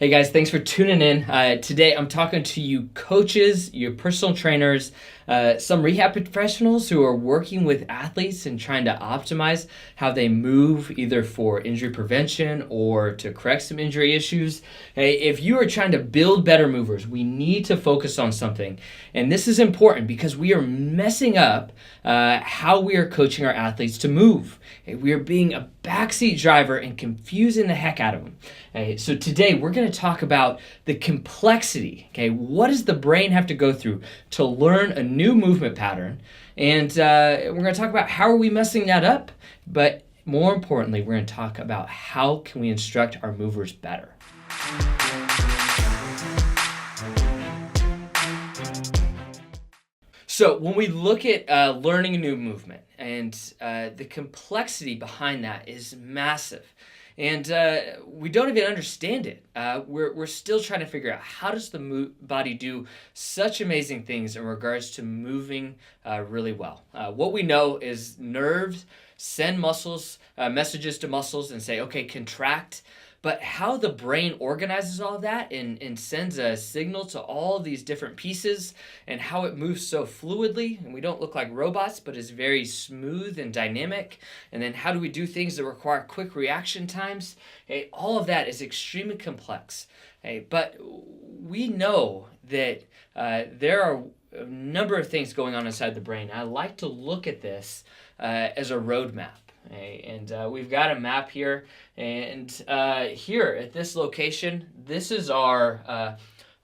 Hey guys, thanks for tuning in. Today I'm talking to you coaches, your personal trainers, some rehab professionals who are working with athletes and trying to optimize how they move either for injury prevention or to correct some injury issues. Hey, if you are trying to build better movers, we need to focus on something. And this is important because we are messing up how we are coaching our athletes to move. Hey, we are being a backseat driver and confusing the heck out of them. Okay, so today we're going to talk about the complexity. Okay, what does the brain have to go through to learn a new movement pattern? And we're going to talk about how are we messing that up, but more importantly, we're going to talk about how can we instruct our movers better. So when we look at learning a new movement, and the complexity behind that is massive. And we don't even understand it. We're still trying to figure out how does the body do such amazing things in regards to moving really well. What we know is nerves send messages to muscles and say, okay, contract. But how the brain organizes all that and sends a signal to all these different pieces and how it moves so fluidly, and we don't look like robots, but is very smooth and dynamic. And then how do we do things that require quick reaction times? Hey, all of that is extremely complex. Hey, but we know that there are a number of things going on inside the brain. I like to look at this as a roadmap. Okay, and we've got a map here, and here at this location, this is our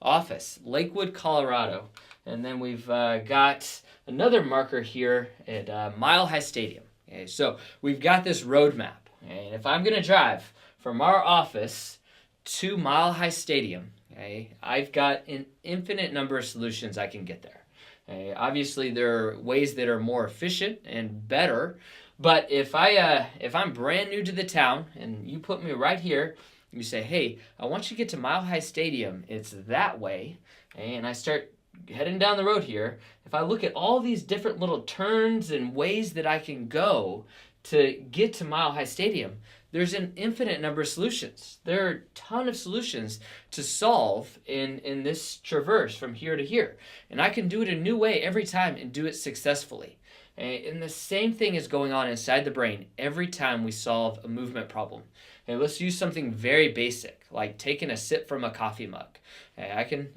office, Lakewood, Colorado. And then we've got another marker here at Mile High Stadium. Okay, so we've got this road map. Okay, and if I'm going to drive from our office to Mile High Stadium, okay, I've got an infinite number of solutions I can get there. Okay, obviously, there are ways that are more efficient and better. But if I'm brand new to the town and you put me right here, you say, hey, I want you to get to Mile High Stadium. It's that way. And I start heading down the road here. If I look at all these different little turns and ways that I can go to get to Mile High Stadium, there's an infinite number of solutions. There are a ton of solutions to solve in this traverse from here to here. And I can do it a new way every time and do it successfully. And the same thing is going on inside the brain every time we solve a movement problem. And let's use something very basic, like taking a sip from a coffee mug. I can,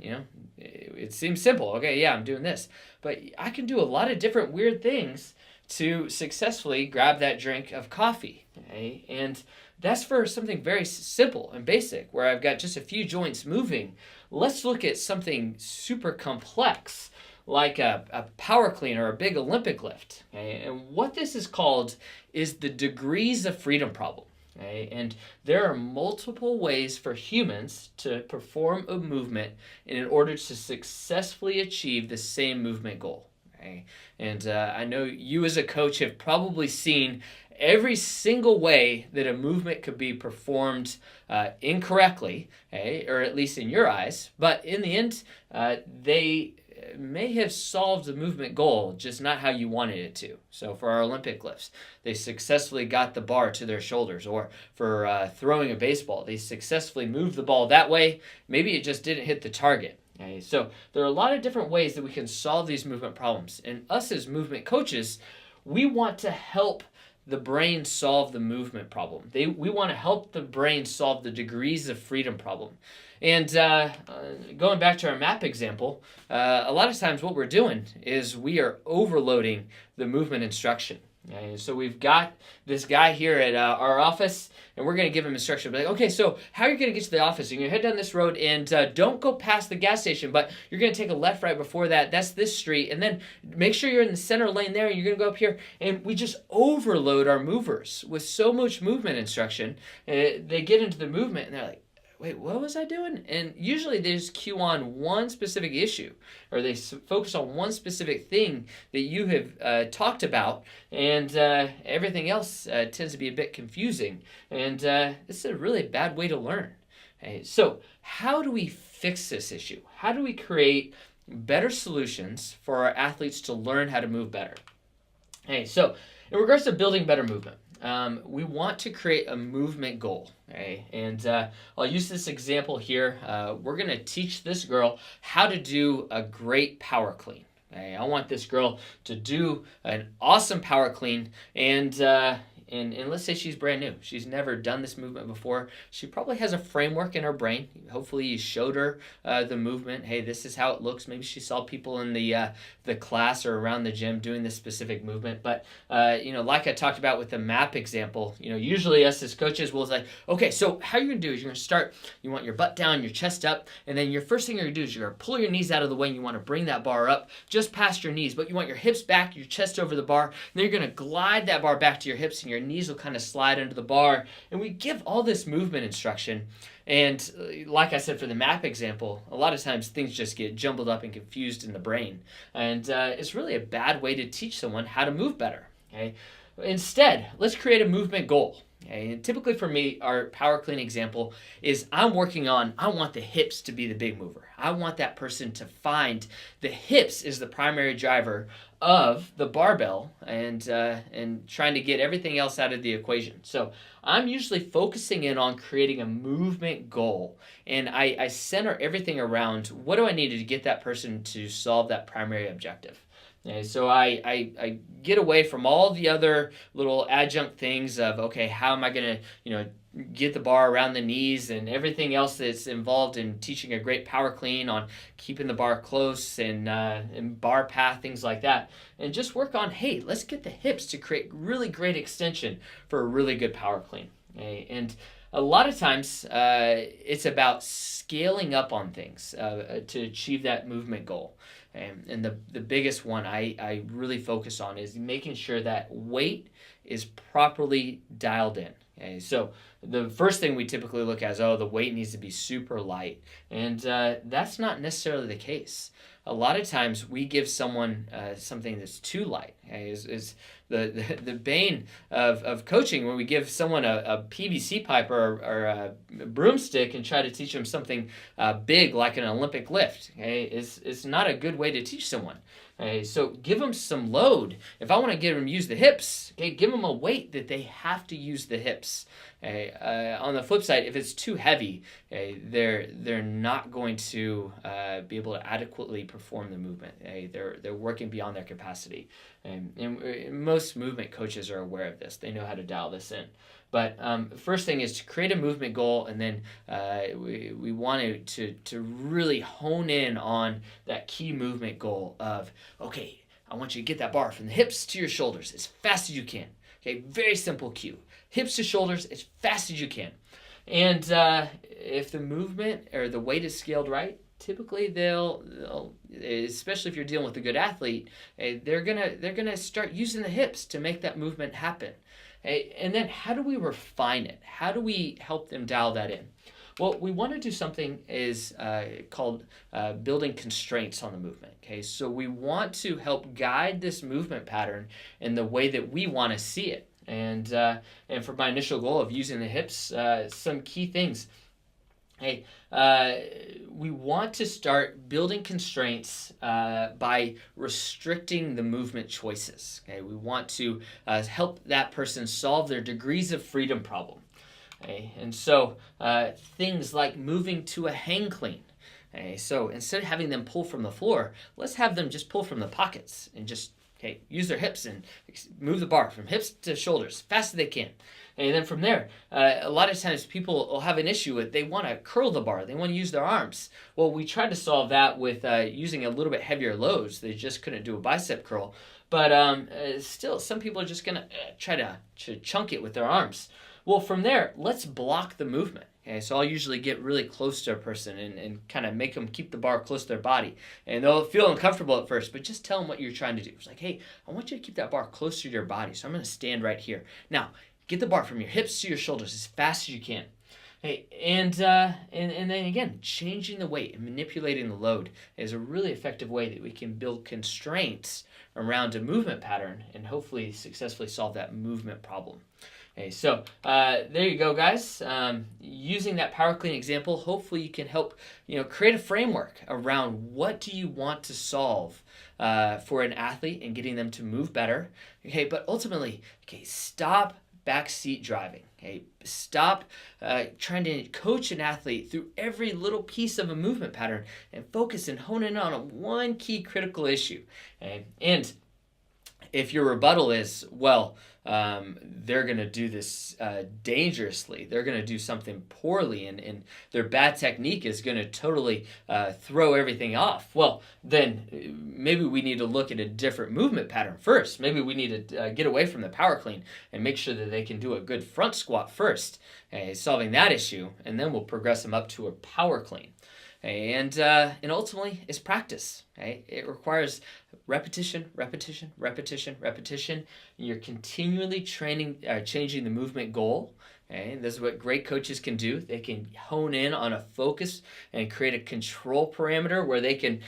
it seems simple. Okay, yeah, I'm doing this. But I can do a lot of different weird things to successfully grab that drink of coffee. Okay? And that's for something very simple and basic, where I've got just a few joints moving. Let's look at something super complex, like a power clean or a big Olympic lift. Okay? And what this is called is the degrees of freedom problem. Okay? And there are multiple ways for humans to perform a movement in order to successfully achieve the same movement goal. Okay? And I know you as a coach have probably seen every single way that a movement could be performed incorrectly, okay? Or at least in your eyes. But in the end, they may have solved the movement goal, just not how you wanted it to. So for our Olympic lifts, they successfully got the bar to their shoulders. Or for throwing a baseball, they successfully moved the ball that way. Maybe it just didn't hit the target. Okay? So there are a lot of different ways that we can solve these movement problems. And us as movement coaches, we want to help the brain solve the movement problem. We want to help the brain solve the degrees of freedom problem. And going back to our map example, a lot of times what we're doing is we are overloading the movement instruction. Okay? So we've got this guy here at our office, and we're going to give him instruction. Like, okay, so how are you going to get to the office? You're going to head down this road, and don't go past the gas station, but you're going to take a left right before that. That's this street, and then make sure you're in the center lane there, and you're going to go up here. And we just overload our movers with so much movement instruction. They get into the movement, and they're like, wait, what was I doing? And usually they just cue on one specific issue, or they focus on one specific thing that you have talked about, and everything else tends to be a bit confusing. And this is a really bad way to learn. Okay, so how do we fix this issue? How do we create better solutions for our athletes to learn how to move better? Okay, so in regards to building better movement, we want to create a movement goal. Okay? And I'll use this example here. We're going to teach this girl how to do a great power clean. Okay? I want this girl to do an awesome power clean, and let's say she's brand new. She's never done this movement before. She probably has a framework in her brain. Hopefully you showed her the movement. Hey, this is how it looks. Maybe she saw people in the class or around the gym doing this specific movement. But, like I talked about with the map example, usually us as coaches will say, okay, so how you're going to do is you're going to start, you want your butt down, your chest up, and then your first thing you're going to do is you're going to pull your knees out of the way, and you want to bring that bar up just past your knees. But you want your hips back, your chest over the bar, and then you're going to glide that bar back to your hips, and your knees will kind of slide under the bar. And we give all this movement instruction. And like I said, for the map example, a lot of times things just get jumbled up and confused in the brain. And it's really a bad way to teach someone how to move better. Okay? Instead, let's create a movement goal. Okay? And typically for me, our power clean example is I want the hips to be the big mover. I want that person to find the hips is the primary driver of the barbell and trying to get everything else out of the equation. So I'm usually focusing in on creating a movement goal, and I center everything around what do I need to get that person to solve that primary objective. Okay, so I get away from all the other little adjunct things of, okay, how am I going to, get the bar around the knees and everything else that's involved in teaching a great power clean on keeping the bar close and bar path, things like that. And just work on, hey, let's get the hips to create really great extension for a really good power clean. Okay? And a lot of times it's about scaling up on things to achieve that movement goal. And the biggest one I really focus on is making sure that weight is properly dialed in. Okay, so the first thing we typically look at is, the weight needs to be super light. And that's not necessarily the case. A lot of times we give someone something that's too light. Okay, is the bane of coaching when we give someone a PVC pipe or a broomstick and try to teach them something big like an Olympic lift. Okay, it's not a good way to teach someone. Okay, so give them some load. If I want to get them to use the hips, okay, give them a weight that they have to use the hips. Okay, on the flip side, if it's too heavy, okay, they're not going to be able to adequately perform the movement. Okay, they're working beyond their capacity, and most movement coaches are aware of this. They know how to dial this in. But the first thing is to create a movement goal, and then we want to really hone in on that key movement goal of, okay, I want you to get that bar from the hips to your shoulders as fast as you can. Okay, very simple cue. Hips to shoulders as fast as you can. And if the movement or the weight is scaled right, typically they'll especially if you're dealing with a good athlete, they're gonna start using the hips to make that movement happen. And then how do we refine it? How do we help them dial that in? Well, we want to do something is called building constraints on the movement. Okay, so we want to help guide this movement pattern in the way that we want to see it. And for my initial goal of using the hips, some key things. Hey, we want to start building constraints by restricting the movement choices. Okay, we want to help that person solve their degrees of freedom problem. Okay, and so things like moving to a hang clean. Okay, so instead of having them pull from the floor, let's have them just pull from the pockets and just use their hips and move the bar from hips to shoulders as fast as they can. And then from there, a lot of times people will have an issue with they want to curl the bar. They want to use their arms. Well, we tried to solve that with using a little bit heavier loads. They just couldn't do a bicep curl. But still, some people are just going to try to chunk it with their arms. Well, from there, let's block the movement. Okay, so I'll usually get really close to a person and kind of make them keep the bar close to their body. And they'll feel uncomfortable at first, but just tell them what you're trying to do. It's like, hey, I want you to keep that bar closer to your body, so I'm going to stand right here. Now, get the bar from your hips to your shoulders as fast as you can. Hey, and then again, changing the weight and manipulating the load is a really effective way that we can build constraints around a movement pattern and hopefully successfully solve that movement problem. Okay, so there you go, guys. Using that power clean example, hopefully you can help create a framework around what do you want to solve for an athlete and getting them to move better. Okay, but ultimately, stop backseat driving. Okay? Stop trying to coach an athlete through every little piece of a movement pattern and focus and hone in on one key critical issue. Okay? And if your rebuttal is, well, they're going to do this dangerously, they're going to do something poorly, and their bad technique is going to totally throw everything off, well, then maybe we need to look at a different movement pattern first. Maybe we need to get away from the power clean and make sure that they can do a good front squat first, solving that issue, and then we'll progress them up to a power clean. And ultimately, it's practice. Okay? It requires repetition, repetition, repetition, repetition. You're continually changing the movement goal. Okay? This is what great coaches can do. They can hone in on a focus and create a control parameter where they can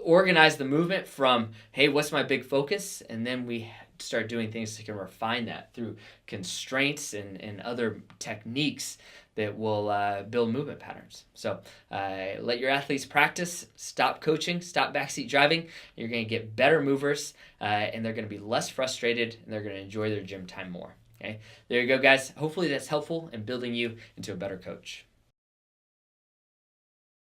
organize the movement from, hey, what's my big focus? And then we start doing things that can refine that through constraints and other techniques that will build movement patterns. So let your athletes practice, stop coaching, stop backseat driving. You're going to get better movers, and they're going to be less frustrated, and they're going to enjoy their gym time more. Okay? There you go, guys. Hopefully that's helpful in building you into a better coach.